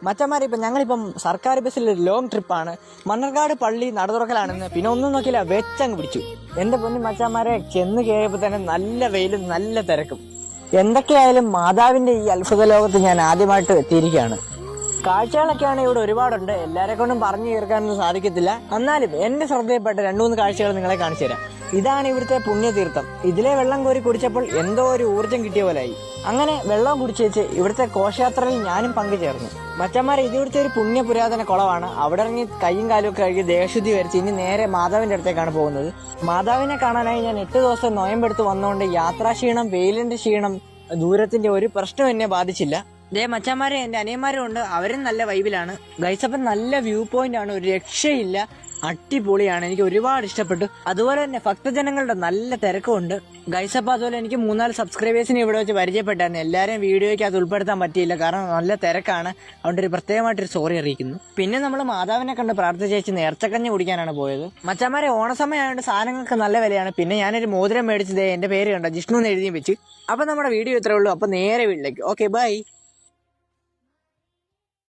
മച്ചന്മാരെ ഇപ്പം ഞങ്ങളിപ്പം സർക്കാർ ബസ്സിൽ ഒരു ലോങ് ട്രിപ്പാണ്. മണ്ണർക്കാട് പള്ളി നട തുറക്കലാണെന്ന് പിന്നെ ഒന്നും നോക്കിയില്ല, വെച്ചങ്ങ് പിടിച്ചു. എന്റെ പൊന്നു മച്ചന്മാരെ, ചെന്ന് കയറിയപ്പോൾ തന്നെ നല്ല വെയിലും നല്ല തിരക്കും. എന്തൊക്കെയായാലും മാതാവിന്റെ ഈ അത്ഭുത ലോകത്ത് ഞാൻ ആദ്യമായിട്ട് എത്തിയിരിക്കുകയാണ്. കാഴ്ചകളൊക്കെയാണ് ഇവിടെ ഒരുപാടുണ്ട്, എല്ലാരെ കൊണ്ടും പറഞ്ഞു തീർക്കാനൊന്നും സാധിക്കത്തില്ല. എന്നാലും എന്റെ ശ്രദ്ധയിൽപ്പെട്ട 2-3 കാഴ്ചകൾ നിങ്ങളെ കാണിച്ചു തരാം. ഇതാണ് ഇവിടുത്തെ പുണ്യതീർത്ഥം. ഇതിലെ വെള്ളം കോരി കുടിച്ചപ്പോൾ എന്തോ ഒരു ഊർജ്ജം കിട്ടിയ പോലായി. അങ്ങനെ വെള്ളം കുടിച്ചേച്ച് ഇവിടുത്തെ ഘോഷയാത്രയിൽ ഞാനും പങ്കുചേർന്നു. മച്ചന്മാരെ, ഇത് ഇവിടുത്തെ ഒരു പുണ്യ പുരാതന കുളമാണ്. അവിടെ ഇറങ്ങി കൈയും കാലും ഒക്കെ കഴുകി ദേഹശുദ്ധി വരച്ച് ഇനി നേരെ മാതാവിന്റെ അടുത്തേക്കാണ് പോകുന്നത്. മാതാവിനെ കാണാനായി ഞാൻ 8 ദിവസം നോയമ്പെടുത്ത് വന്നുകൊണ്ട് യാത്രാക്ഷീണം, വെയിലിന്റെ ക്ഷീണം, ദൂരത്തിന്റെ ഒരു പ്രശ്നം എന്നെ ബാധിച്ചില്ല. മച്ചന്മാരെ, എന്റെ അനിയന്മാരും ഉണ്ട്, അവരും നല്ല വൈബിലാണ്. ഗൈസപ്പൻ നല്ല വ്യൂ പോയിന്റ് ആണ്, ഒരു രക്ഷയില്ല, അടിപൊളിയാണ്. എനിക്ക് ഒരുപാട് ഇഷ്ടപ്പെട്ടു. അതുപോലെ തന്നെ ഭക്തജനങ്ങളുടെ നല്ല തിരക്കുമുണ്ട്. ഗൈസപ്പ അതുപോലെ എനിക്ക് 3-4 സബ്സ്ക്രൈബേഴ്സിനെ ഇവിടെ വെച്ച് പരിചയപ്പെട്ടായിരുന്നു. എല്ലാവരെയും വീഡിയോയ്ക്ക് അത് ഉൾപ്പെടുത്താൻ പറ്റിയില്ല, കാരണം നല്ല തിരക്കാണ്. അതുകൊണ്ട് ഒരു പ്രത്യേകമായിട്ടൊരു സോറി അറിയിക്കുന്നു. പിന്നെ നമ്മൾ മാതാവിനെ കണ്ട് പ്രാർത്ഥിച്ചേച്ച് നേർച്ചക്കഞ്ഞ് കുടിക്കാനാണ് പോയത്. മച്ചന്മാരെ, ഓണസമയമായതുകൊണ്ട് സാധനങ്ങൾക്ക് നല്ല വിലയാണ്. പിന്നെ ഞാനൊരു മോതിരം മേടിച്ചത് എന്റെ പേര് കണ്ട ജിഷ്ണു എന്ന് എഴുതിയും വെച്ച്. അപ്പൊ നമ്മുടെ വീഡിയോ ഇത്രേ ഉള്ളൂ. അപ്പൊ നേരെ വീട്ടിലേക്ക്. Okay, by.